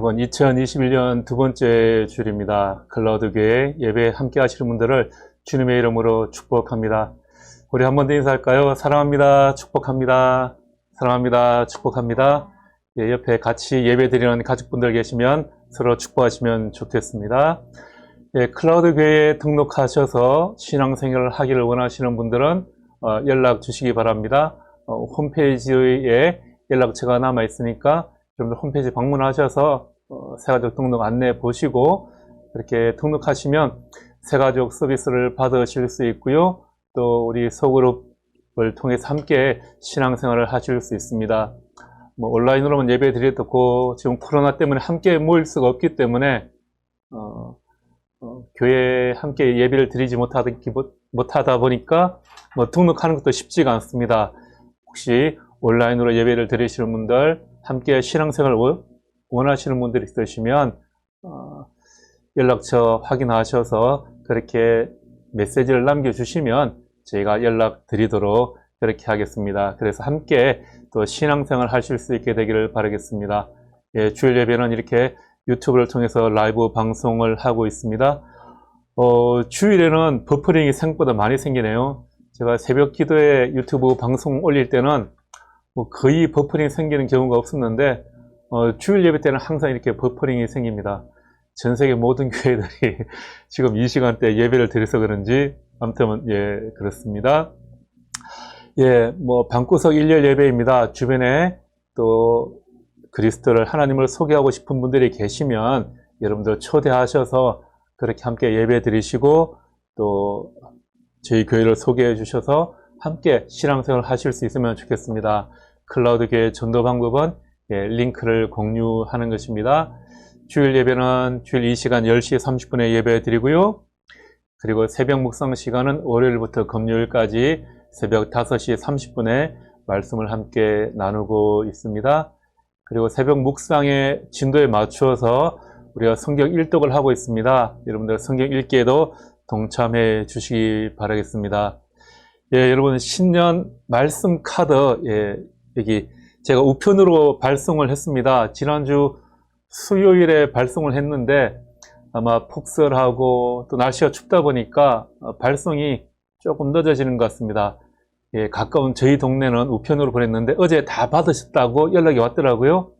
여러분, 2021년 두 번째 주일입니다. 클라우드 교회 예배 함께 하시는 분들을 주님의 이름으로 축복합니다. 우리 한 번 더 인사할까요? 사랑합니다. 축복합니다. 사랑합니다. 축복합니다. 예, 옆에 같이 예배 드리는 가족분들 계시면 서로 축복하시면 좋겠습니다. 예, 클라우드 교회에 등록하셔서 신앙생활을 하기를 원하시는 분들은 연락 주시기 바랍니다. 홈페이지에 연락처가 남아 있으니까 여러분들 홈페이지 방문하셔서 새가족 등록 안내 보시고 이렇게 등록하시면 새가족 서비스를 받으실 수 있고요. 또 우리 소그룹을 통해서 함께 신앙생활을 하실 수 있습니다. 온라인으로만 예배 드리고 지금 코로나 때문에 함께 모일 수가 없기 때문에 교회에 함께 예배를 드리지 못하다 보니까 등록하는 것도 쉽지가 않습니다. 혹시 온라인으로 예배를 드리시는 분들, 함께 신앙생활을 원하시는 분들이 있으시면 연락처 확인하셔서 그렇게 메시지를 남겨주시면 저희가 연락드리도록 그렇게 하겠습니다. 그래서 함께 또 신앙생활 하실 수 있게 되기를 바라겠습니다. 예, 주일 예배는 이렇게 유튜브를 통해서 라이브 방송을 하고 있습니다. 주일에는 버퍼링이 생각보다 많이 생기네요. 제가 새벽 기도에 유튜브 방송 올릴 때는 거의 버퍼링이 생기는 경우가 없었는데 주일 예배 때는 항상 이렇게 버퍼링이 생깁니다. 전 세계 모든 교회들이 지금 이 시간대 예배를 드려서 그런지 아무튼 예, 그렇습니다. 예, 방구석 일렬 예배입니다. 주변에 또 그리스도를 하나님을 소개하고 싶은 분들이 계시면 여러분들 초대하셔서 그렇게 함께 예배 드리시고 또 저희 교회를 소개해 주셔서 함께 신앙생활을 하실 수 있으면 좋겠습니다. 클라우드 교회 전도 방법은 링크를 공유하는 것입니다. 주일 예배는 주일 이 시간 10시 30분에 예배 드리고요. 그리고 새벽 묵상 시간은 월요일부터 금요일까지 새벽 5시 30분에 말씀을 함께 나누고 있습니다. 그리고 새벽 묵상의 진도에 맞추어서 우리가 성경 일독을 하고 있습니다. 여러분들 성경 읽기에도 동참해 주시기 바라겠습니다. 예, 여러분 신년 말씀 카드 여기 제가 우편으로 발송을 했습니다. 지난주 수요일에 발송을 했는데 아마 폭설하고 또 날씨가 춥다 보니까 발송이 조금 늦어지는 것 같습니다. 예, 가까운 저희 동네는 우편으로 보냈는데 어제 다 받으셨다고 연락이 왔더라고요.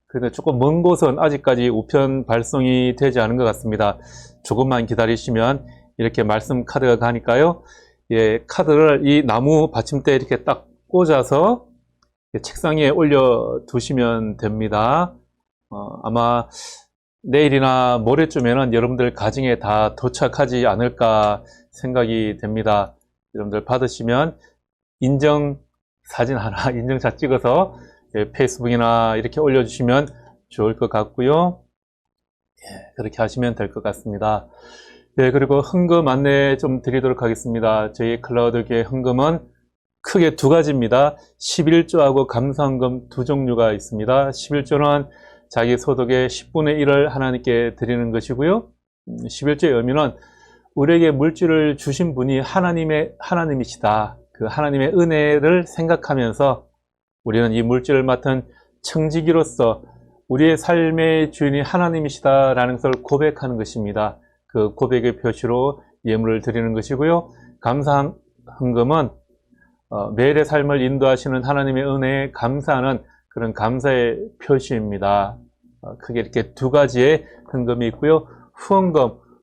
그런데 조금 먼 곳은 아직까지 우편 발송이 되지 않은 것 같습니다. 조금만 기다리시면 이렇게 말씀 카드가 가니까요. 예, 카드를 이 나무 받침대에 이렇게 딱 꽂아서 책상 위에 올려 두시면 됩니다. 아마 내일이나 모레쯤에는 여러분들 가정에 다 도착하지 않을까 생각이 됩니다. 여러분들 받으시면 인증사진 하나, 인증샷 찍어서 페이스북이나 이렇게 올려주시면 좋을 것 같고요. 예, 그렇게 하시면 될 것 같습니다. 네, 그리고 헌금 안내 좀 드리도록 하겠습니다. 저희 클라우드교회 헌금은 크게 두 가지입니다. 11조하고 감사헌금 두 종류가 있습니다. 11조는 자기 소득의 10분의 1을 하나님께 드리는 것이고요. 11조의 의미는 우리에게 물질을 주신 분이 하나님이시다. 그 하나님의 은혜를 생각하면서 우리는 이 물질을 맡은 청지기로서 우리의 삶의 주인이 하나님이시다라는 것을 고백하는 것입니다. 그 고백의 표시로 예물을 드리는 것이고요. 감사헌금은 매일의 삶을 인도하시는 하나님의 은혜에 감사하는 그런 감사의 표시입니다. 크게 이렇게 두 가지의 헌금이 있고요.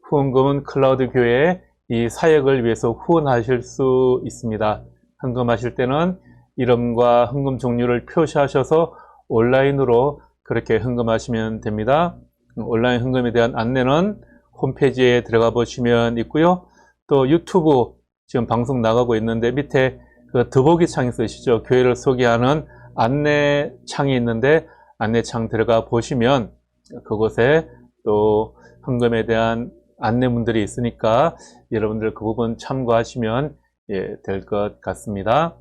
후원금은 클라우드 교회에 이 사역을 위해서 후원하실 수 있습니다. 헌금하실 때는 이름과 헌금 종류를 표시하셔서 온라인으로 그렇게 헌금하시면 됩니다. 온라인 헌금에 대한 안내는 홈페이지에 들어가 보시면 있고요. 또 유튜브 지금 방송 나가고 있는데 밑에 그 더보기 창이 있으시죠. 교회를 소개하는 안내 창이 있는데 안내창 들어가 보시면 그곳에 또 헌금에 대한 안내문들이 있으니까 여러분들 그 부분 참고하시면 될 것 같습니다.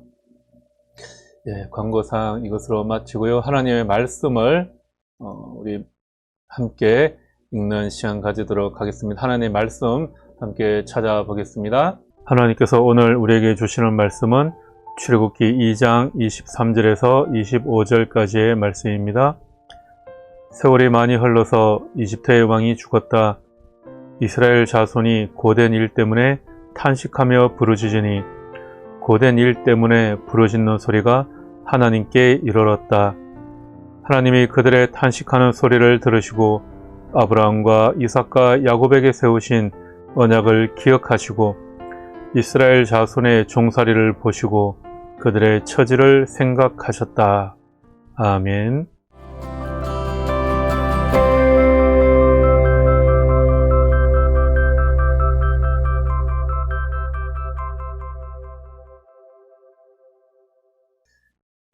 예, 광고상 이것으로 마치고요. 하나님의 말씀을 우리 함께 읽는 시간 가지도록 하겠습니다. 하나님의 말씀 함께 찾아보겠습니다. 하나님께서 오늘 우리에게 주시는 말씀은 출애굽기 2장 23절에서 25절까지의 말씀입니다. 세월이 많이 흘러서 이집트의 왕이 죽었다. 이스라엘 자손이 고된 일 때문에 탄식하며 부르짖으니 고된 일 때문에 부르짖는 소리가 하나님께 이르렀다. 하나님이 그들의 탄식하는 소리를 들으시고 아브라함과 이삭과 야곱에게 세우신 언약을 기억하시고 이스라엘 자손의 종살이를 보시고 그들의 처지를 생각하셨다. 아멘.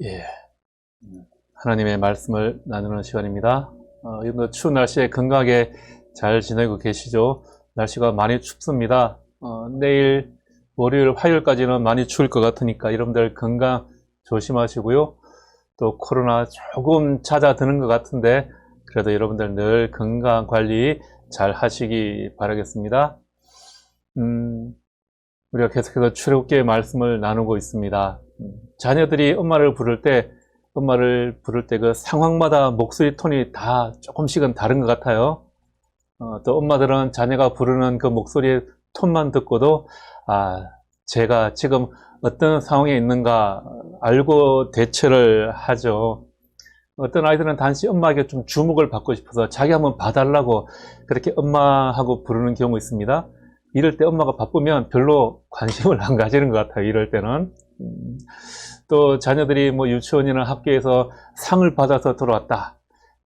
예, 하나님의 말씀을 나누는 시간입니다. 이번 추운 날씨에 건강하게 잘 지내고 계시죠? 날씨가 많이 춥습니다. 내일 월요일, 화요일까지는 많이 추울 것 같으니까 여러분들 건강 조심하시고요. 또 코로나 조금 잦아드는 것 같은데 그래도 여러분들 늘 건강 관리 잘 하시기 바라겠습니다. 우리가 계속해서 출애굽기의 말씀을 나누고 있습니다. 자녀들이 엄마를 부를 때 그 상황마다 목소리 톤이 다 조금씩은 다른 것 같아요. 또 엄마들은 자녀가 부르는 그 목소리의 톤만 듣고도 제가 지금 어떤 상황에 있는가 알고 대처를 하죠. 어떤 아이들은 단지 엄마에게 좀 주목을 받고 싶어서 자기 한번 봐달라고 그렇게 엄마하고 부르는 경우 있습니다. 이럴 때 엄마가 바쁘면 별로 관심을 안 가지는 것 같아요. 이럴 때는. 또 자녀들이 유치원이나 학교에서 상을 받아서 들어왔다.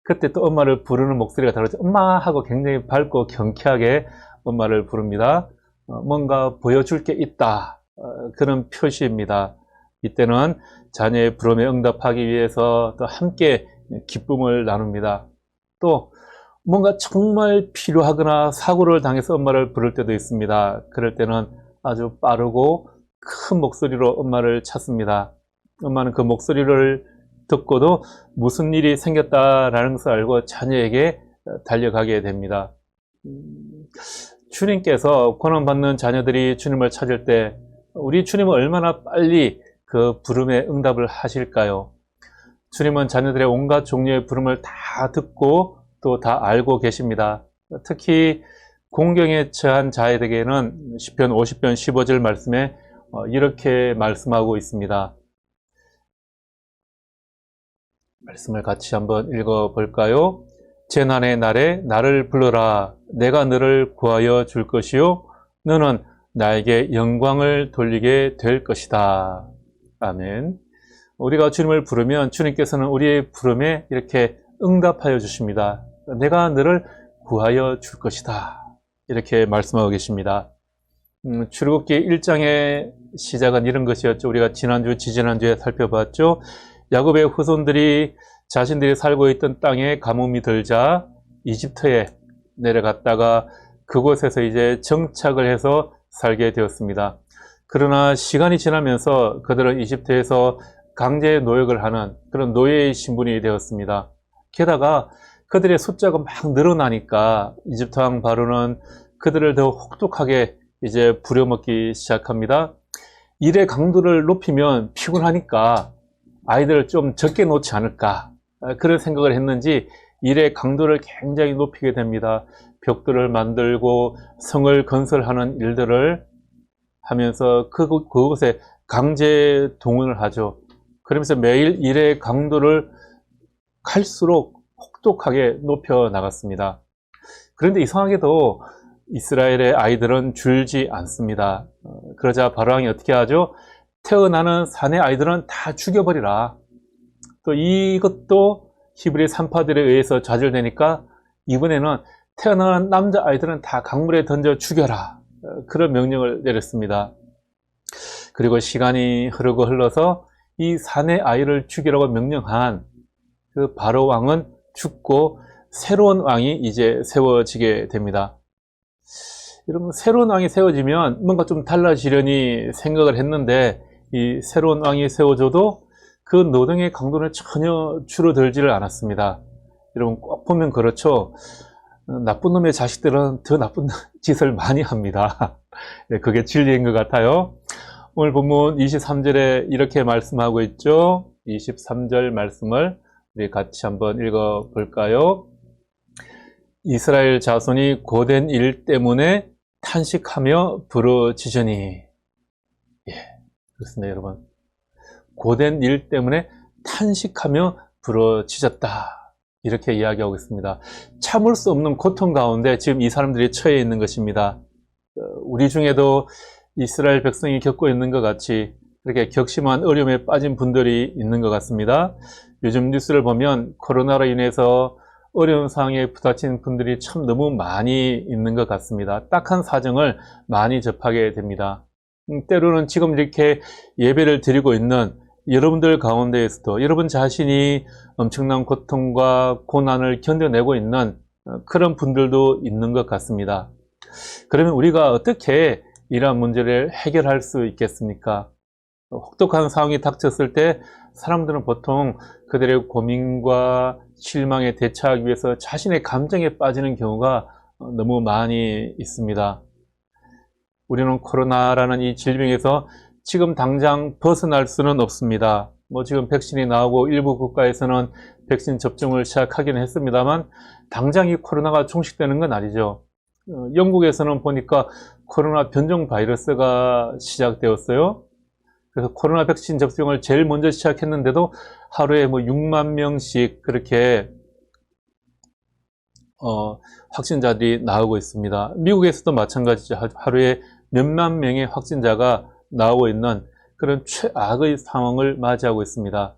그때 또 엄마를 부르는 목소리가 다르죠. 엄마 하고 굉장히 밝고 경쾌하게 엄마를 부릅니다. 뭔가 보여줄 게 있다. 그런 표시입니다. 이때는 자녀의 부름에 응답하기 위해서 또 함께 기쁨을 나눕니다. 또 뭔가 정말 필요하거나 사고를 당해서 엄마를 부를 때도 있습니다. 그럴 때는 아주 빠르고 큰 목소리로 엄마를 찾습니다. 엄마는 그 목소리를 듣고도 무슨 일이 생겼다라는 것을 알고 자녀에게 달려가게 됩니다. 주님께서 고난받는 자녀들이 주님을 찾을 때 우리 주님은 얼마나 빨리 그 부름에 응답을 하실까요? 주님은 자녀들의 온갖 종류의 부름을 다 듣고 또 다 알고 계십니다. 특히 공경에 처한 자에게는 시편 50편 15절 말씀에 이렇게 말씀하고 있습니다. 말씀을 같이 한번 읽어볼까요? 재난의 날에 나를 불러라. 내가 너를 구하여 줄 것이요 너는 나에게 영광을 돌리게 될 것이다. 아멘. 우리가 주님을 부르면 주님께서는 우리의 부름에 이렇게 응답하여 주십니다. 내가 너를 구하여 줄 것이다. 이렇게 말씀하고 계십니다. 출애굽기 1장의 시작은 이런 것이었죠. 우리가 지난주, 지지난주에 살펴봤죠. 야곱의 후손들이 자신들이 살고 있던 땅에 가뭄이 들자 이집트에 내려갔다가 그곳에서 이제 정착을 해서 살게 되었습니다. 그러나 시간이 지나면서 그들은 이집트에서 강제 노역을 하는 그런 노예의 신분이 되었습니다. 게다가 그들의 숫자가 막 늘어나니까 이집트 왕 바로는 그들을 더 혹독하게 이제 부려먹기 시작합니다. 일의 강도를 높이면 피곤하니까 아이들을 좀 적게 놓지 않을까 그런 생각을 했는지 일의 강도를 굉장히 높이게 됩니다. 벽돌을 만들고 성을 건설하는 일들을 하면서 그곳에 강제 동원을 하죠. 그러면서 매일 일의 강도를 갈수록 혹독하게 높여 나갔습니다. 그런데 이상하게도 이스라엘의 아이들은 줄지 않습니다. 그러자 바로왕이 어떻게 하죠? 태어나는 사내 아이들은 다 죽여버리라. 또 이것도 히브리 산파들에 의해서 좌절되니까 이번에는 태어나는 남자 아이들은 다 강물에 던져 죽여라. 그런 명령을 내렸습니다. 그리고 시간이 흐르고 흘러서 이 사내 아이를 죽이라고 명령한 그 바로 왕은 죽고 새로운 왕이 이제 세워지게 됩니다. 여러분, 새로운 왕이 세워지면 뭔가 좀 달라지려니 생각을 했는데 이 새로운 왕이 세워져도 그 노동의 강도는 전혀 줄어들지를 않았습니다. 여러분, 꼭 보면 그렇죠. 나쁜 놈의 자식들은 더 나쁜 짓을 많이 합니다. 그게 진리인 것 같아요. 오늘 본문 23절에 이렇게 말씀하고 있죠. 23절 말씀을 우리 같이 한번 읽어 볼까요? 이스라엘 자손이 고된 일 때문에 탄식하며 부르짖으니. 예, 그렇습니다, 여러분. 고된 일 때문에 탄식하며 부르짖었다. 이렇게 이야기하고 있습니다. 참을 수 없는 고통 가운데 지금 이 사람들이 처해 있는 것입니다. 우리 중에도 이스라엘 백성이 겪고 있는 것 같이 그렇게 격심한 어려움에 빠진 분들이 있는 것 같습니다. 요즘 뉴스를 보면 코로나로 인해서 어려운 상황에 부딪힌 분들이 참 너무 많이 있는 것 같습니다. 딱한 사정을 많이 접하게 됩니다. 때로는 지금 이렇게 예배를 드리고 있는 여러분들 가운데에서도 여러분 자신이 엄청난 고통과 고난을 견뎌내고 있는 그런 분들도 있는 것 같습니다. 그러면 우리가 어떻게 이러한 문제를 해결할 수 있겠습니까? 혹독한 상황이 닥쳤을 때 사람들은 보통 그들의 고민과 실망에 대처하기 위해서 자신의 감정에 빠지는 경우가 너무 많이 있습니다. 우리는 코로나라는 이 질병에서 지금 당장 벗어날 수는 없습니다. 지금 백신이 나오고 일부 국가에서는 백신 접종을 시작하기는 했습니다만 당장 이 코로나가 종식되는 건 아니죠. 영국에서는 보니까 코로나 변종 바이러스가 시작되었어요. 그래서 코로나 백신 접종을 제일 먼저 시작했는데도 하루에 6만 명씩 그렇게 확진자들이 나오고 있습니다. 미국에서도 마찬가지죠. 하루에 몇만 명의 확진자가 나오고 있는 그런 최악의 상황을 맞이하고 있습니다.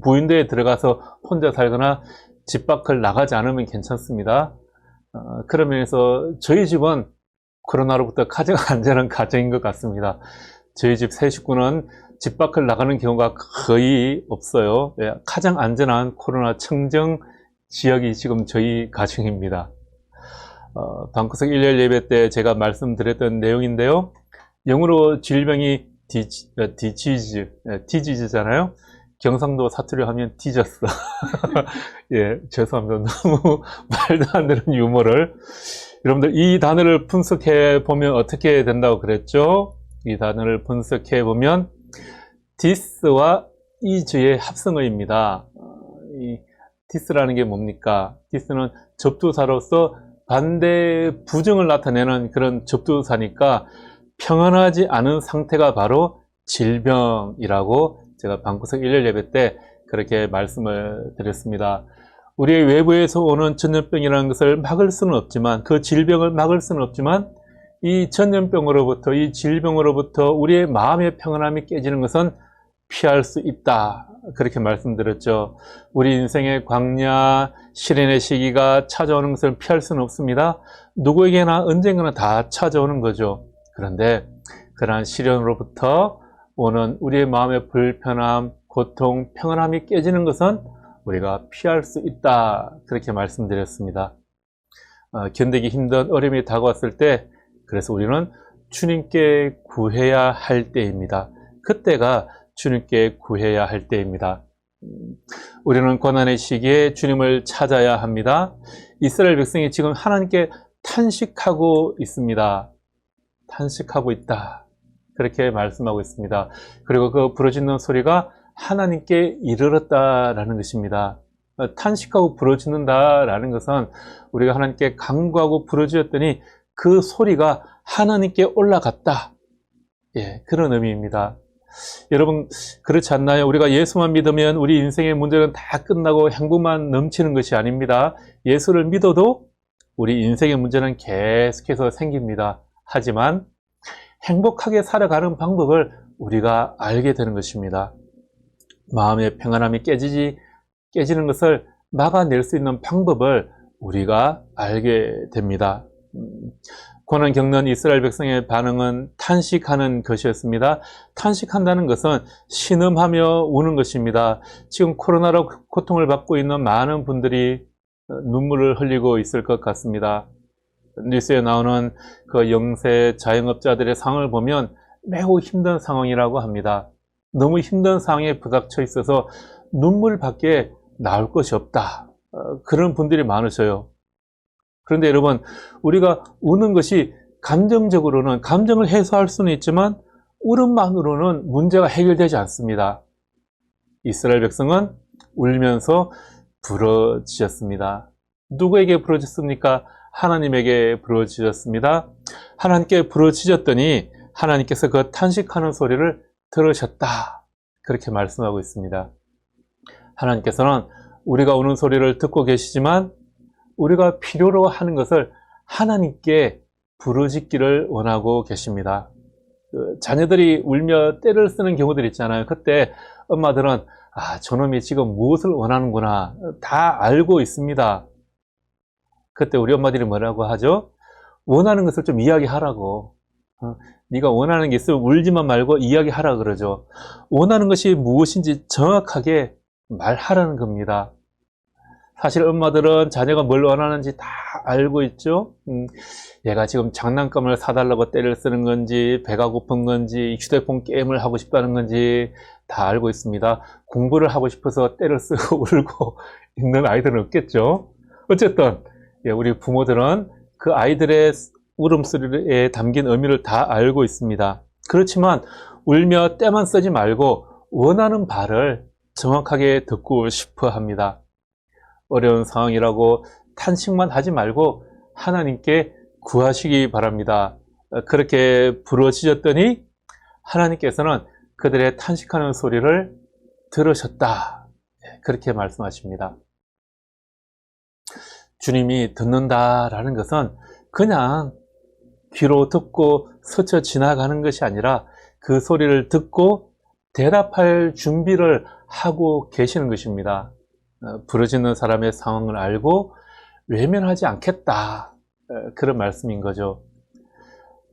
무인도에 들어가서 혼자 살거나 집 밖을 나가지 않으면 괜찮습니다. 그런 면에서 저희 집은 코로나로부터 가장 안전한 가정인 것 같습니다. 저희 집 세 식구는 집 밖을 나가는 경우가 거의 없어요. 가장 안전한 코로나 청정 지역이 지금 저희 가정입니다. 방구석 1일 예배 때 제가 말씀드렸던 내용인데요. 영어로 질병이 디지즈잖아요. 경상도 사투리 하면 뒤졌어. 예, 죄송합니다. 너무 말도 안 되는 유머를. 여러분들 이 단어를 분석해 보면 어떻게 된다고 그랬죠? 이 단어를 분석해 보면 this와 is의 합성어입니다. 이 this라는 게 뭡니까? this는 접두사로서 반대 부정을 나타내는 그런 접두사니까 평안하지 않은 상태가 바로 질병이라고 제가 방구석 1일 예배 때 그렇게 말씀을 드렸습니다. 우리의 외부에서 오는 전염병이라는 것을 막을 수는 없지만, 그 질병을 막을 수는 없지만, 이 전염병으로부터, 이 질병으로부터 우리의 마음의 평안함이 깨지는 것은 피할 수 있다. 그렇게 말씀드렸죠. 우리 인생의 광야, 시련의 시기가 찾아오는 것을 피할 수는 없습니다. 누구에게나 언젠가는 다 찾아오는 거죠. 그런데 그러한 시련으로부터 오는 우리의 마음의 불편함, 고통, 평안함이 깨지는 것은 우리가 피할 수 있다. 그렇게 말씀드렸습니다. 견디기 힘든 어려움이 다가왔을 때, 그래서 우리는 주님께 구해야 할 때입니다. 그때가 주님께 구해야 할 때입니다. 우리는 고난의 시기에 주님을 찾아야 합니다. 이스라엘 백성이 지금 하나님께 탄식하고 있습니다. 탄식하고 있다. 그렇게 말씀하고 있습니다. 그리고 그 부르짖는 소리가 하나님께 이르렀다라는 것입니다. 탄식하고 부르짖는다라는 것은 우리가 하나님께 간구하고 부르짖었더니 그 소리가 하나님께 올라갔다. 예, 그런 의미입니다. 여러분, 그렇지 않나요? 우리가 예수만 믿으면 우리 인생의 문제는 다 끝나고 행복만 넘치는 것이 아닙니다. 예수를 믿어도 우리 인생의 문제는 계속해서 생깁니다. 하지만 행복하게 살아가는 방법을 우리가 알게 되는 것입니다. 마음의 평안함이 깨지는 것을 막아낼 수 있는 방법을 우리가 알게 됩니다. 고난 겪는 이스라엘 백성의 반응은 탄식하는 것이었습니다. 탄식한다는 것은 신음하며 우는 것입니다. 지금 코로나로 고통을 받고 있는 많은 분들이 눈물을 흘리고 있을 것 같습니다. 뉴스에 나오는 그 영세 자영업자들의 상황을 보면 매우 힘든 상황이라고 합니다. 너무 힘든 상황에 부닥쳐 있어서 눈물밖에 나올 것이 없다. 그런 분들이 많으셔요. 그런데 여러분, 우리가 우는 것이 감정적으로는, 감정을 해소할 수는 있지만 울음만으로는 문제가 해결되지 않습니다. 이스라엘 백성은 울면서 부르짖었습니다. 누구에게 부르짖습니까? 하나님에게 부르짖었습니다. 하나님께 부르짖었더니 하나님께서 그 탄식하는 소리를 들으셨다. 그렇게 말씀하고 있습니다. 하나님께서는 우리가 우는 소리를 듣고 계시지만 우리가 필요로 하는 것을 하나님께 부르짖기를 원하고 계십니다. 자녀들이 울며 떼를 쓰는 경우들 있잖아요. 그때 엄마들은 저놈이 지금 무엇을 원하는구나 다 알고 있습니다. 그때 우리 엄마들이 뭐라고 하죠? 원하는 것을 좀 이야기하라고. 네가 원하는 게 있으면 울지만 말고 이야기하라 그러죠. 원하는 것이 무엇인지 정확하게 말하라는 겁니다. 사실 엄마들은 자녀가 뭘 원하는지 다 알고 있죠. 얘가 지금 장난감을 사달라고 떼를 쓰는 건지, 배가 고픈 건지, 휴대폰 게임을 하고 싶다는 건지 다 알고 있습니다. 공부를 하고 싶어서 떼를 쓰고 울고 있는 아이들은 없겠죠. 어쨌든 우리 부모들은 그 아이들의 울음소리에 담긴 의미를 다 알고 있습니다. 그렇지만 울며 떼만 쓰지 말고 원하는 바를 정확하게 듣고 싶어 합니다. 어려운 상황이라고 탄식만 하지 말고 하나님께 구하시기 바랍니다. 그렇게 부르짖었더니 하나님께서는 그들의 탄식하는 소리를 들으셨다. 그렇게 말씀하십니다. 주님이 듣는다라는 것은 그냥 귀로 듣고 스쳐 지나가는 것이 아니라 그 소리를 듣고 대답할 준비를 하고 계시는 것입니다. 부르짖는 사람의 상황을 알고 외면하지 않겠다. 그런 말씀인 거죠.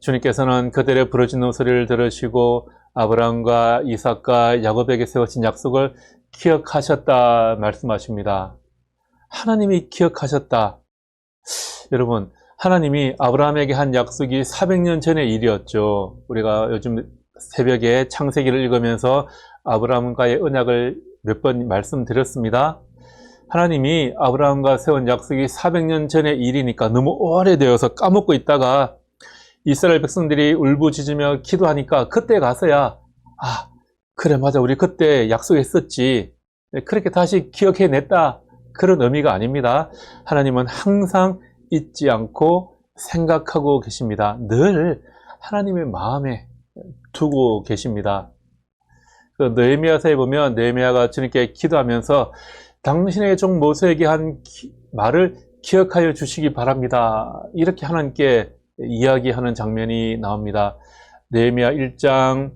주님께서는 그들의 부르짖는 소리를 들으시고 아브라함과 이삭과 야곱에게 세우신 약속을 기억하셨다 말씀하십니다. 하나님이 기억하셨다. 여러분, 하나님이 아브라함에게 한 약속이 400년 전의 일이었죠. 우리가 요즘 새벽에 창세기를 읽으면서 아브라함과의 언약을 몇 번 말씀드렸습니다. 하나님이 아브라함과 세운 약속이 400년 전의 일이니까 너무 오래되어서 까먹고 있다가 이스라엘 백성들이 울부짖으며 기도하니까 그때 가서야 그래 맞아 우리 그때 약속했었지 그렇게 다시 기억해냈다 그런 의미가 아닙니다. 하나님은 항상 잊지 않고 생각하고 계십니다. 늘 하나님의 마음에 두고 계십니다. 그 느헤미야서에 보면 느헤미야가 주님께 기도하면서 당신의 종 모세에게 한 말을 기억하여 주시기 바랍니다. 이렇게 하나님께 이야기하는 장면이 나옵니다. 느헤미야 1장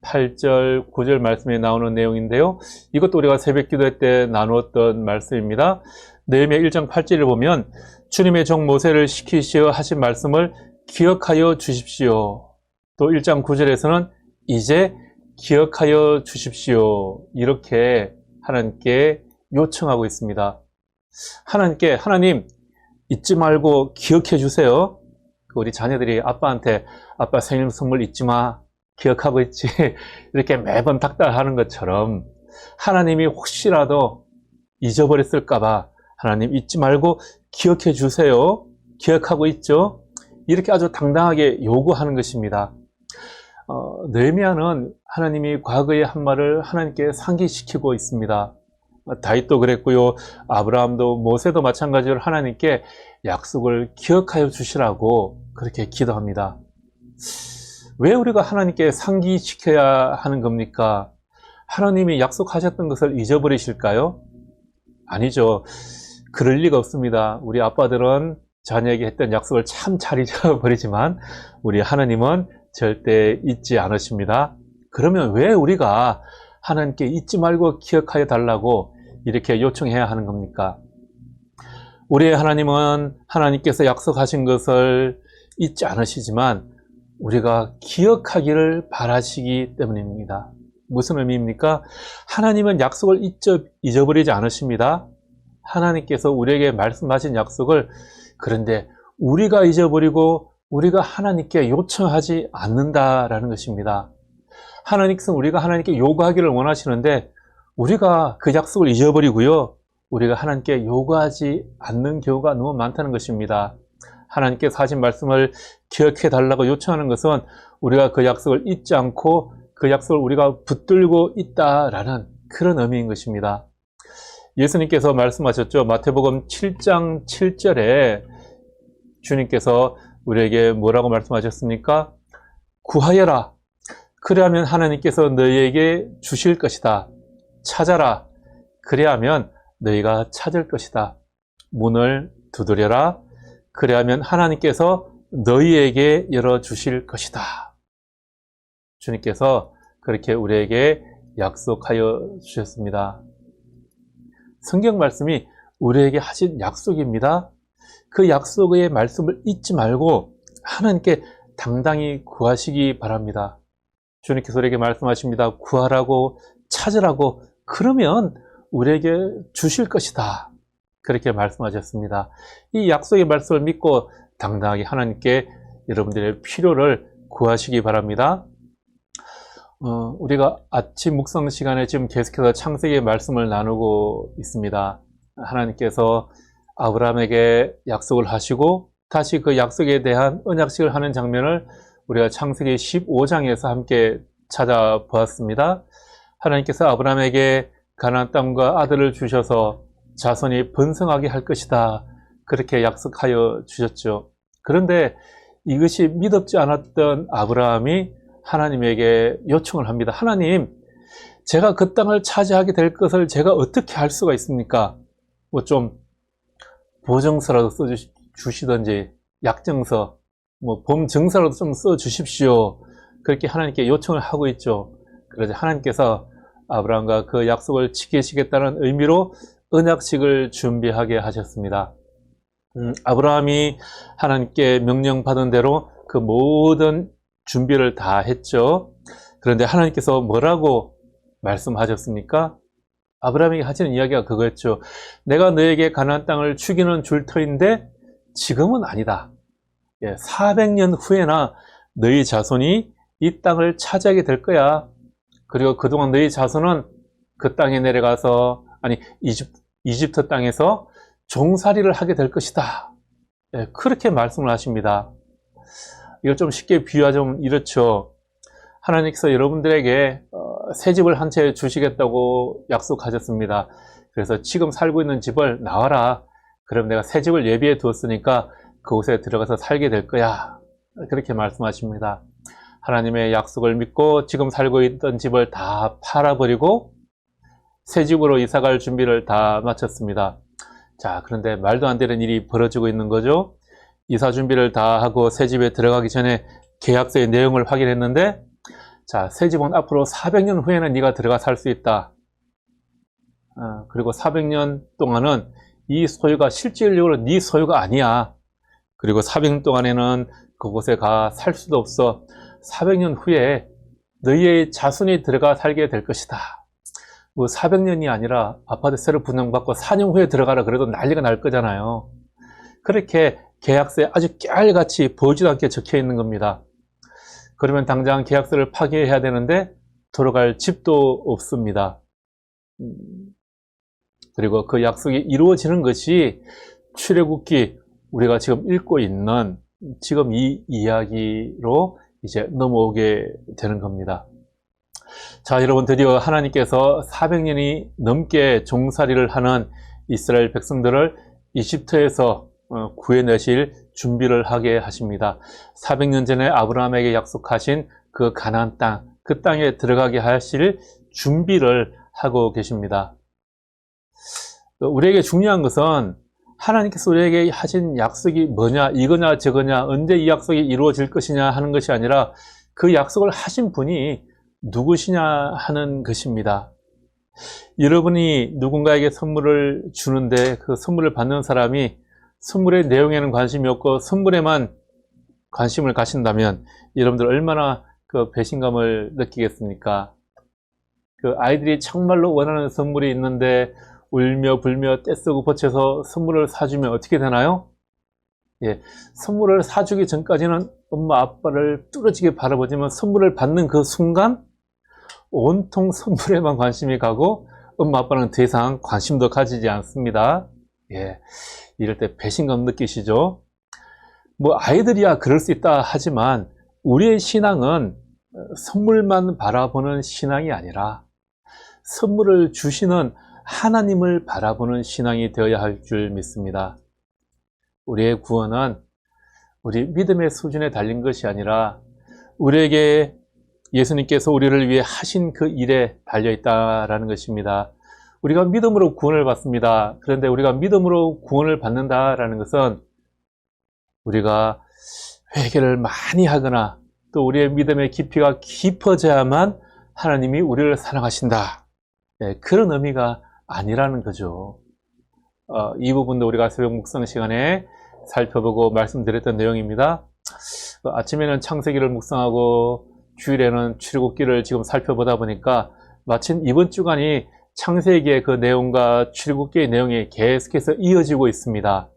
8절 9절 말씀에 나오는 내용인데요. 이것도 우리가 새벽 기도 때 나누었던 말씀입니다. 느헤미야 1장 8절을 보면 주님의 종 모세를 시키시어 하신 말씀을 기억하여 주십시오. 또 1장 9절에서는 이제 기억하여 주십시오. 이렇게 하나님께 요청하고 있습니다. 하나님께 하나님 잊지 말고 기억해 주세요. 우리 자녀들이 아빠한테 아빠 생일 선물 잊지 마 기억하고 있지 이렇게 매번 닥달하는 것처럼 하나님이 혹시라도 잊어버렸을까봐 하나님 잊지 말고 기억해 주세요. 기억하고 있죠? 이렇게 아주 당당하게 요구하는 것입니다. 느헤미야는 하나님이 과거의 한 말을 하나님께 상기시키고 있습니다. 다윗도 그랬고요. 아브라함도 모세도 마찬가지로 하나님께 약속을 기억하여 주시라고 그렇게 기도합니다. 왜 우리가 하나님께 상기시켜야 하는 겁니까? 하나님이 약속하셨던 것을 잊어버리실까요? 아니죠. 그럴 리가 없습니다. 우리 아빠들은 자녀에게 했던 약속을 참 잘 잊어버리지만 우리 하나님은 절대 잊지 않으십니다. 그러면 왜 우리가 하나님께 잊지 말고 기억하여 달라고 이렇게 요청해야 하는 겁니까? 우리의 하나님은 하나님께서 약속하신 것을 잊지 않으시지만 우리가 기억하기를 바라시기 때문입니다. 무슨 의미입니까? 하나님은 약속을 잊어버리지 않으십니다. 하나님께서 우리에게 말씀하신 약속을 그런데 우리가 잊어버리고 우리가 하나님께 요청하지 않는다라는 것입니다. 하나님께서 우리가 하나님께 요구하기를 원하시는데 우리가 그 약속을 잊어버리고요. 우리가 하나님께 요구하지 않는 경우가 너무 많다는 것입니다. 하나님께서 하신 말씀을 기억해 달라고 요청하는 것은 우리가 그 약속을 잊지 않고 그 약속을 우리가 붙들고 있다라는 그런 의미인 것입니다. 예수님께서 말씀하셨죠. 마태복음 7장 7절에 주님께서 우리에게 뭐라고 말씀하셨습니까? 구하여라. 그래야면 하나님께서 너희에게 주실 것이다. 찾아라. 그래야면 너희가 찾을 것이다. 문을 두드려라. 그래야면 하나님께서 너희에게 열어주실 것이다. 주님께서 그렇게 우리에게 약속하여 주셨습니다. 성경 말씀이 우리에게 하신 약속입니다. 그 약속의 말씀을 잊지 말고 하나님께 당당히 구하시기 바랍니다. 주님께서 우리에게 말씀하십니다. 구하라고, 찾으라고, 그러면 우리에게 주실 것이다. 그렇게 말씀하셨습니다. 이 약속의 말씀을 믿고 당당하게 하나님께 여러분들의 필요를 구하시기 바랍니다. 우리가 아침 묵상 시간에 지금 계속해서 창세기의 말씀을 나누고 있습니다. 하나님께서 아브라함에게 약속을 하시고 다시 그 약속에 대한 언약식을 하는 장면을 우리가 창세기 15장에서 함께 찾아보았습니다. 하나님께서 아브라함에게 가나안 땅과 아들을 주셔서 자손이 번성하게 할 것이다. 그렇게 약속하여 주셨죠. 그런데 이것이 믿었지 않았던 아브라함이 하나님에게 요청을 합니다. 하나님, 제가 그 땅을 차지하게 될 것을 제가 어떻게 할 수가 있습니까? 뭐 좀 보증서라도 써주시든지 약정서, 뭐 범증서라도 좀 써주십시오. 그렇게 하나님께 요청을 하고 있죠. 그래서 하나님께서 아브라함과 그 약속을 지키시겠다는 의미로 언약식을 준비하게 하셨습니다. 아브라함이 하나님께 명령받은 대로 그 모든 준비를 다 했죠. 그런데 하나님께서 뭐라고 말씀하셨습니까? 아브라함에게 하시는 이야기가 그거였죠. 내가 너에게 가나안 땅을 주기는 줄 터인데 지금은 아니다. 400년 후에나 너희 자손이 이 땅을 차지하게 될 거야. 그리고 그동안 너희 자손은 그 땅에 내려가서 이집트 땅에서 종살이를 하게 될 것이다. 그렇게 말씀을 하십니다. 이걸 좀 쉽게 비유하자면 이렇죠. 하나님께서 여러분들에게 새 집을 한 채 주시겠다고 약속하셨습니다. 그래서 지금 살고 있는 집을 나와라. 그럼 내가 새 집을 예비해 두었으니까 그곳에 들어가서 살게 될 거야. 그렇게 말씀하십니다. 하나님의 약속을 믿고 지금 살고 있던 집을 다 팔아버리고 새 집으로 이사갈 준비를 다 마쳤습니다. 자, 그런데 말도 안 되는 일이 벌어지고 있는 거죠. 이사 준비를 다 하고 새 집에 들어가기 전에 계약서의 내용을 확인했는데, 자, 새 집은 앞으로 400년 후에는 네가 들어가 살 수 있다. 그리고 400년 동안은 이 소유가 실질적으로 네 소유가 아니야. 그리고 400년 동안에는 그곳에 가 살 수도 없어. 400년 후에 너희의 자손이 들어가 살게 될 것이다. 뭐 400년이 아니라 아파트 새로 분양받고 4년 후에 들어가라 그래도 난리가 날 거잖아요. 그렇게 계약서에 아주 깨알같이 보지도 않게 적혀 있는 겁니다. 그러면 당장 계약서를 파기해야 되는데 들어갈 집도 없습니다. 그리고 그 약속이 이루어지는 것이 출애굽기 우리가 지금 읽고 있는 지금 이 이야기로 이제 넘어오게 되는 겁니다. 자, 여러분, 드디어 하나님께서 400년이 넘게 종살이를 하는 이스라엘 백성들을 이집트에서 구해내실 준비를 하게 하십니다. 400년 전에 아브라함에게 약속하신 그 가나안 땅, 그 땅에 들어가게 하실 준비를 하고 계십니다. 우리에게 중요한 것은 하나님께서 우리에게 하신 약속이 뭐냐, 이거냐 저거냐, 언제 이 약속이 이루어질 것이냐 하는 것이 아니라 그 약속을 하신 분이 누구시냐 하는 것입니다. 여러분이 누군가에게 선물을 주는데 그 선물을 받는 사람이 선물의 내용에는 관심이 없고 선물에만 관심을 가신다면 여러분들 얼마나 그 배신감을 느끼겠습니까? 그 아이들이 정말로 원하는 선물이 있는데 울며 불며 떼쓰고 버텨서 선물을 사주면 어떻게 되나요? 선물을 사주기 전까지는 엄마 아빠를 뚫어지게 바라보지만 선물을 받는 그 순간 온통 선물에만 관심이 가고 엄마 아빠는 더 이상 관심도 가지지 않습니다. 이럴 때 배신감 느끼시죠? 뭐 아이들이야 그럴 수 있다 하지만 우리의 신앙은 선물만 바라보는 신앙이 아니라 선물을 주시는 하나님을 바라보는 신앙이 되어야 할 줄 믿습니다. 우리의 구원은 우리 믿음의 수준에 달린 것이 아니라 우리에게 예수님께서 우리를 위해 하신 그 일에 달려있다라는 것입니다. 우리가 믿음으로 구원을 받습니다. 그런데 우리가 믿음으로 구원을 받는다라는 것은 우리가 회개를 많이 하거나 또 우리의 믿음의 깊이가 깊어져야만 하나님이 우리를 사랑하신다. 그런 의미가 아니라는 거죠. 이 부분도 우리가 새벽 묵상 시간에 살펴보고 말씀드렸던 내용입니다. 아침에는 창세기를 묵상하고 주일에는 출애굽기를 지금 살펴보다 보니까 마침 이번 주간이 창세기의 그 내용과 출애굽기의 내용이 계속해서 이어지고 있습니다.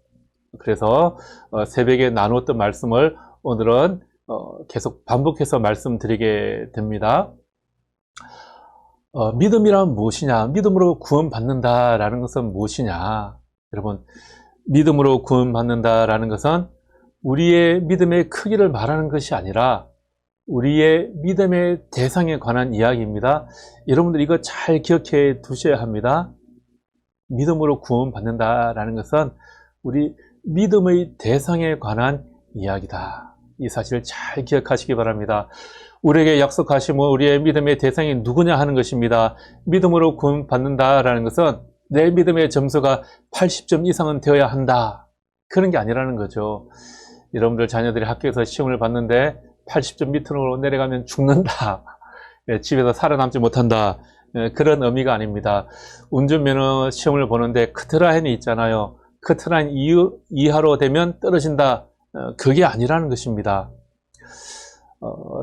그래서 새벽에 나누었던 말씀을 오늘은 계속 반복해서 말씀드리게 됩니다. 믿음이란 무엇이냐? 믿음으로 구원받는다라는 것은 무엇이냐? 여러분, 믿음으로 구원받는다라는 것은 우리의 믿음의 크기를 말하는 것이 아니라 우리의 믿음의 대상에 관한 이야기입니다. 여러분들 이거 잘 기억해 두셔야 합니다. 믿음으로 구원받는다라는 것은 우리 믿음의 대상에 관한 이야기다. 이 사실을 잘 기억하시기 바랍니다. 우리에게 약속하시면 우리의 믿음의 대상이 누구냐 하는 것입니다. 믿음으로 구원받는다라는 것은 내 믿음의 점수가 80점 이상은 되어야 한다. 그런 게 아니라는 거죠. 여러분들 자녀들이 학교에서 시험을 봤는데 80점 밑으로 내려가면 죽는다. 집에서 살아남지 못한다. 그런 의미가 아닙니다. 운전면허 시험을 보는데 커트라인이 있잖아요. 커트라인 이하로 되면 떨어진다. 그게 아니라는 것입니다.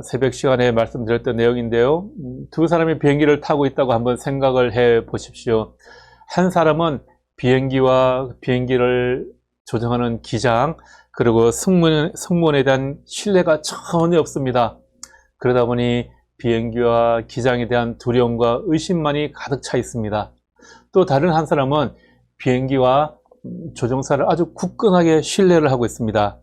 새벽 시간에 말씀드렸던 내용인데요. 두 사람이 비행기를 타고 있다고 한번 생각을 해 보십시오. 한 사람은 비행기를 조정하는 기장, 그리고 승무원에 대한 신뢰가 전혀 없습니다. 그러다 보니 비행기와 기장에 대한 두려움과 의심만이 가득 차 있습니다. 또 다른 한 사람은 비행기와 조종사를 아주 굳건하게 신뢰를 하고 있습니다.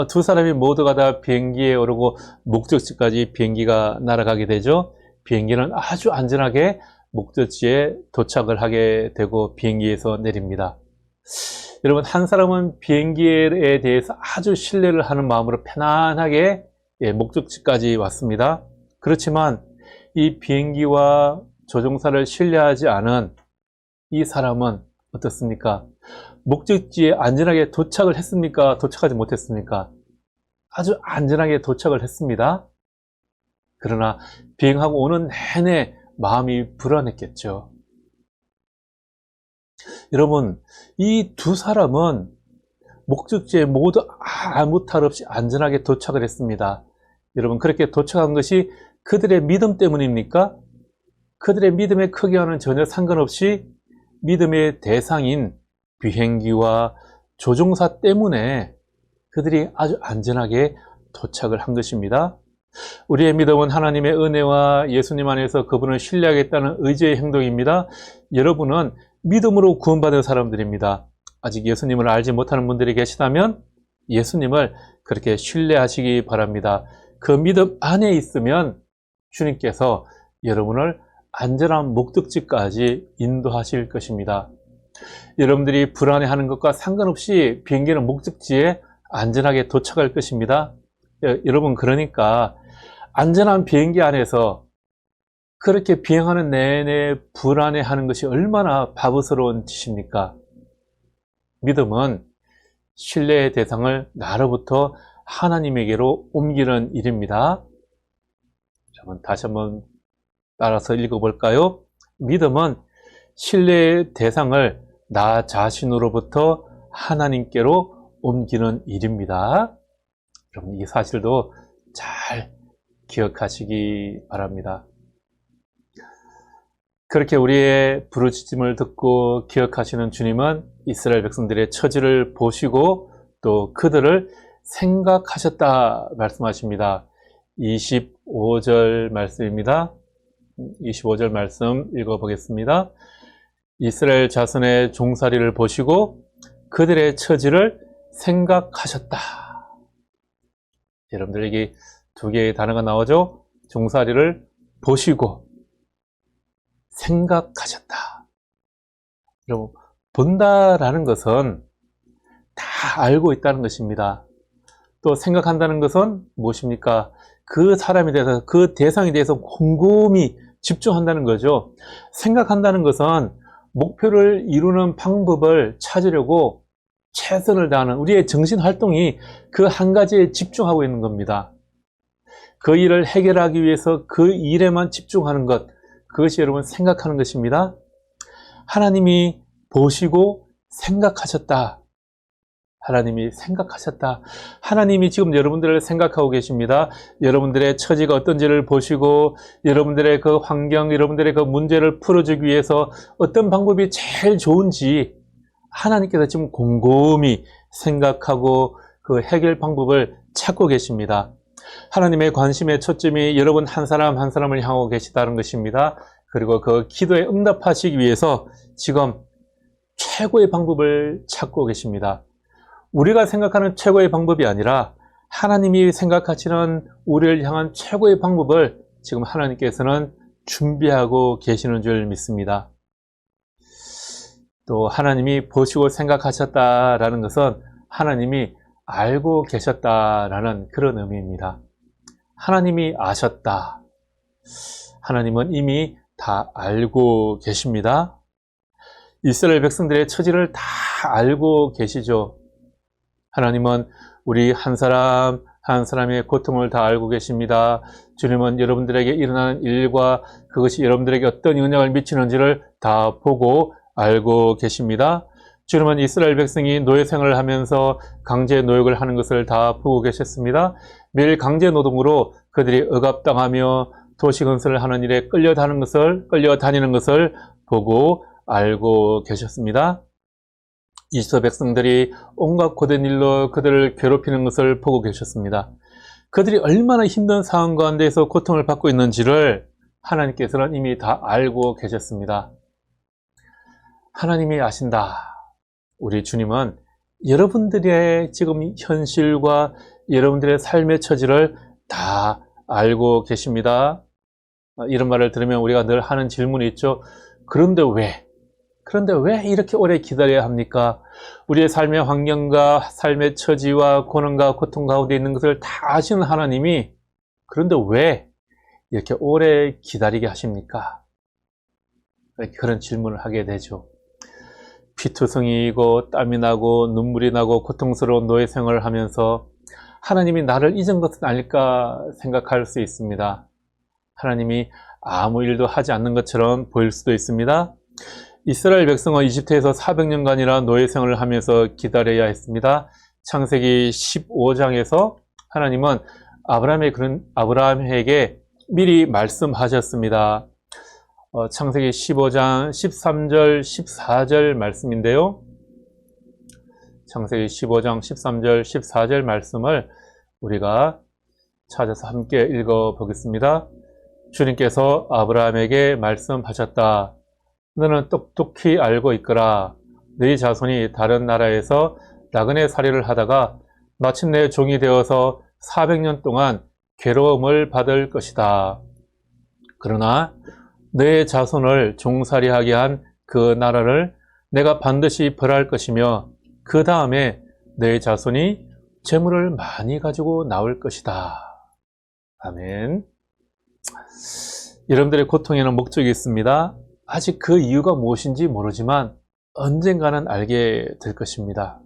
두 사람이 모두가 다 비행기에 오르고 목적지까지 비행기가 날아가게 되죠. 비행기는 아주 안전하게 목적지에 도착을 하게 되고 비행기에서 내립니다. 여러분, 한 사람은 비행기에 대해서 아주 신뢰를 하는 마음으로 편안하게 목적지까지 왔습니다. 그렇지만 이 비행기와 조종사를 신뢰하지 않은 이 사람은 어떻습니까? 목적지에 안전하게 도착을 했습니까? 도착하지 못했습니까? 아주 안전하게 도착을 했습니다. 그러나 비행하고 오는 내내 마음이 불안했겠죠. 여러분, 이 두 사람은 목적지에 모두 아무 탈 없이 안전하게 도착을 했습니다. 여러분, 그렇게 도착한 것이 그들의 믿음 때문입니까? 그들의 믿음의 크기와는 전혀 상관없이 믿음의 대상인 비행기와 조종사 때문에 그들이 아주 안전하게 도착을 한 것입니다. 우리의 믿음은 하나님의 은혜와 예수님 안에서 그분을 신뢰하겠다는 의지의 행동입니다. 여러분은 믿음으로 구원받은 사람들입니다. 아직 예수님을 알지 못하는 분들이 계시다면 예수님을 그렇게 신뢰하시기 바랍니다. 그 믿음 안에 있으면 주님께서 여러분을 안전한 목적지까지 인도하실 것입니다. 여러분들이 불안해하는 것과 상관없이 비행기는 목적지에 안전하게 도착할 것입니다. 여러분, 그러니까 안전한 비행기 안에서 그렇게 비행하는 내내 불안해하는 것이 얼마나 바보스러운 짓입니까? 믿음은 신뢰의 대상을 나로부터 하나님에게로 옮기는 일입니다. 다시 한번 따라서 읽어볼까요? 믿음은 신뢰의 대상을 나 자신으로부터 하나님께로 옮기는 일입니다. 여러분, 이 사실도 잘 기억하시기 바랍니다. 그렇게 우리의 부르짖음을 듣고 기억하시는 주님은 이스라엘 백성들의 처지를 보시고 또 그들을 생각하셨다 말씀하십니다. 25절 말씀입니다. 25절 말씀 읽어보겠습니다. 이스라엘 자손의 종살이를 보시고 그들의 처지를 생각하셨다. 여러분들에게 두 개의 단어가 나오죠? 종살이를 보시고 생각하셨다. 여러분, 본다라는 것은 다 알고 있다는 것입니다. 또 생각한다는 것은 무엇입니까? 그 사람에 대해서, 그 대상에 대해서 곰곰이 집중한다는 거죠. 생각한다는 것은 목표를 이루는 방법을 찾으려고 최선을 다하는 우리의 정신 활동이 그 한 가지에 집중하고 있는 겁니다. 그 일을 해결하기 위해서 그 일에만 집중하는 것, 그것이 여러분 생각하는 것입니다. 하나님이 보시고 생각하셨다. 하나님이 생각하셨다. 하나님이 지금 여러분들을 생각하고 계십니다. 여러분들의 처지가 어떤지를 보시고 여러분들의 그 환경, 여러분들의 그 문제를 풀어주기 위해서 어떤 방법이 제일 좋은지 하나님께서 지금 곰곰이 생각하고 그 해결 방법을 찾고 계십니다. 하나님의 관심의 초점이 여러분 한 사람 한 사람을 향하고 계시다는 것입니다. 그리고 그 기도에 응답하시기 위해서 지금 최고의 방법을 찾고 계십니다. 우리가 생각하는 최고의 방법이 아니라 하나님이 생각하시는 우리를 향한 최고의 방법을 지금 하나님께서는 준비하고 계시는 줄 믿습니다. 또 하나님이 보시고 생각하셨다라는 것은 하나님이 알고 계셨다라는 그런 의미입니다. 하나님이 아셨다. 하나님은 이미 다 알고 계십니다. 이스라엘 백성들의 처지를 다 알고 계시죠. 하나님은 우리 한 사람 한 사람의 고통을 다 알고 계십니다. 주님은 여러분들에게 일어나는 일과 그것이 여러분들에게 어떤 영향을 미치는지를 다 보고 알고 계십니다. 주님은 이스라엘 백성이 노예 생활을 하면서 강제 노역을 하는 것을 다 보고 계셨습니다. 매일 강제 노동으로 그들이 억압당하며 도시 건설을 하는 일에 끌려다니는 것을 보고 알고 계셨습니다. 이스라엘 백성들이 온갖 고된 일로 그들을 괴롭히는 것을 보고 계셨습니다. 그들이 얼마나 힘든 상황 가운데에서 고통을 받고 있는지를 하나님께서는 이미 다 알고 계셨습니다. 하나님이 아신다. 우리 주님은 여러분들의 지금 현실과 여러분들의 삶의 처지를 다 알고 계십니다. 이런 말을 들으면 우리가 늘 하는 질문이 있죠. 그런데 왜 이렇게 오래 기다려야 합니까? 우리의 삶의 환경과 삶의 처지와 고난과 고통 가운데 있는 것을 다 아시는 하나님이 그런데 왜 이렇게 오래 기다리게 하십니까? 그런 질문을 하게 되죠. 피투성이고 땀이 나고 눈물이 나고 고통스러운 노예 생활을 하면서 하나님이 나를 잊은 것은 아닐까 생각할 수 있습니다. 하나님이 아무 일도 하지 않는 것처럼 보일 수도 있습니다. 이스라엘 백성은 이집트에서 400년간이나 노예 생활을 하면서 기다려야 했습니다. 창세기 15장에서 하나님은 아브라함에게 미리 말씀하셨습니다. 창세기 15장 13절 14절 말씀인데요. 창세기 15장 13절 14절 말씀을 우리가 찾아서 함께 읽어보겠습니다. 주님께서 아브라함에게 말씀하셨다. 너는 똑똑히 알고 있거라. 너희 자손이 다른 나라에서 나그네 살이를 하다가 마침내 종이 되어서 400년 동안 괴로움을 받을 것이다. 그러나 너의 자손을 종살이하게 한 그 나라를 내가 반드시 벌할 것이며 그 다음에 너의 자손이 재물을 많이 가지고 나올 것이다. 아멘. 여러분들의 고통에는 목적이 있습니다. 아직 그 이유가 무엇인지 모르지만 언젠가는 알게 될 것입니다.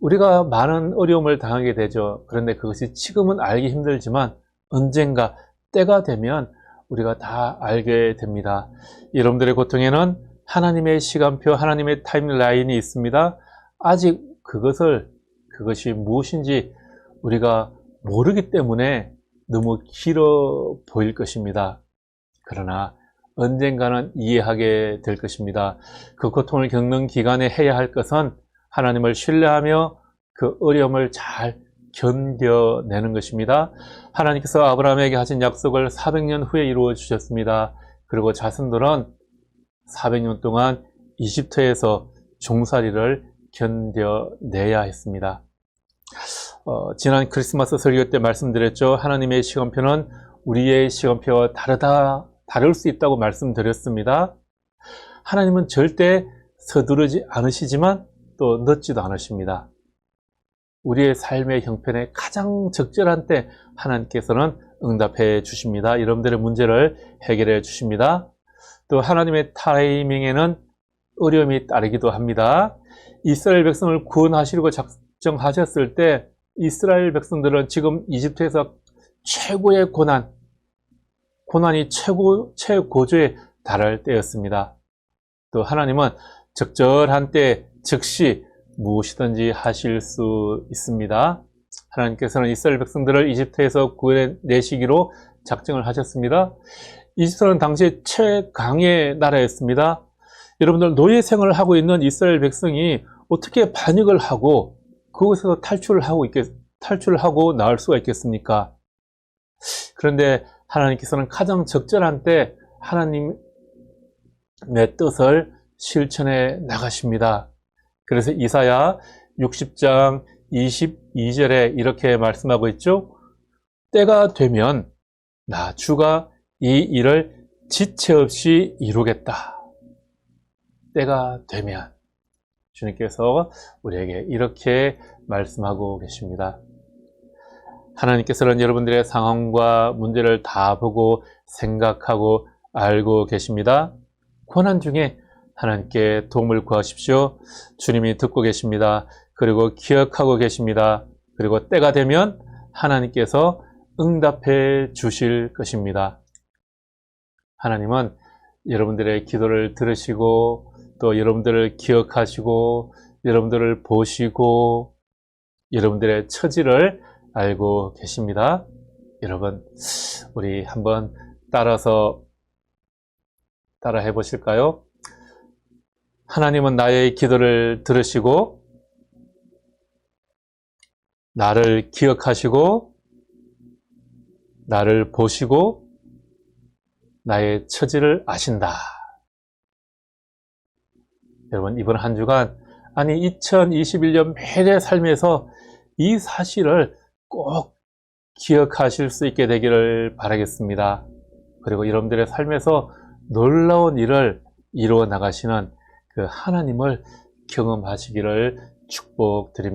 우리가 많은 어려움을 당하게 되죠. 그런데 그것이 지금은 알기 힘들지만 언젠가 때가 되면 우리가 다 알게 됩니다. 여러분들의 고통에는 하나님의 시간표, 하나님의 타임라인이 있습니다. 아직 그것이 무엇인지 우리가 모르기 때문에 너무 길어 보일 것입니다. 그러나 언젠가는 이해하게 될 것입니다. 그 고통을 겪는 기간에 해야 할 것은 하나님을 신뢰하며 그 어려움을 잘 견뎌내는 것입니다. 하나님께서 아브라함에게 하신 약속을 400년 후에 이루어 주셨습니다. 그리고 자손들은 400년 동안 이집트에서 종살이를 견뎌내야 했습니다. 지난 크리스마스 설교 때 말씀드렸죠. 하나님의 시간표는 우리의 시간표와 다를 수 있다고 말씀드렸습니다. 하나님은 절대 서두르지 않으시지만 또 늦지도 않으십니다. 우리의 삶의 형편에 가장 적절한 때 하나님께서는 응답해 주십니다. 여러분들의 문제를 해결해 주십니다. 또 하나님의 타이밍에는 어려움이 따르기도 합니다. 이스라엘 백성을 구원하시려고 작정하셨을 때 이스라엘 백성들은 지금 이집트에서 최고의 고난이 최고조에 달할 때였습니다. 또 하나님은 적절한 때 즉시 무엇이든지 하실 수 있습니다. 하나님께서는 이스라엘 백성들을 이집트에서 구해내시기로 작정을 하셨습니다. 이집트는 당시 최강의 나라였습니다. 여러분들 노예 생활을 하고 있는 이스라엘 백성이 어떻게 반역을 하고 그곳에서 탈출을 하고 나올 수가 있겠습니까? 그런데 하나님께서는 가장 적절한 때 하나님의 뜻을 실천해 나가십니다. 그래서 이사야 60장 22절에 이렇게 말씀하고 있죠. 때가 되면 나 주가 이 일을 지체 없이 이루겠다. 때가 되면 주님께서 우리에게 이렇게 말씀하고 계십니다. 하나님께서는 여러분들의 상황과 문제를 다 보고 생각하고 알고 계십니다. 고난 중에 하나님께 도움을 구하십시오. 주님이 듣고 계십니다. 그리고 기억하고 계십니다. 그리고 때가 되면 하나님께서 응답해 주실 것입니다. 하나님은 여러분들의 기도를 들으시고 또 여러분들을 기억하시고 여러분들을 보시고 여러분들의 처지를 알고 계십니다. 여러분, 우리 한번 따라해 보실까요? 하나님은 나의 기도를 들으시고 나를 기억하시고 나를 보시고 나의 처지를 아신다. 여러분, 이번 한 주간 2021년 매일의 삶에서 이 사실을 꼭 기억하실 수 있게 되기를 바라겠습니다. 그리고 여러분들의 삶에서 놀라운 일을 이루어 나가시는 그 하나님을 경험하시기를 축복드립니다.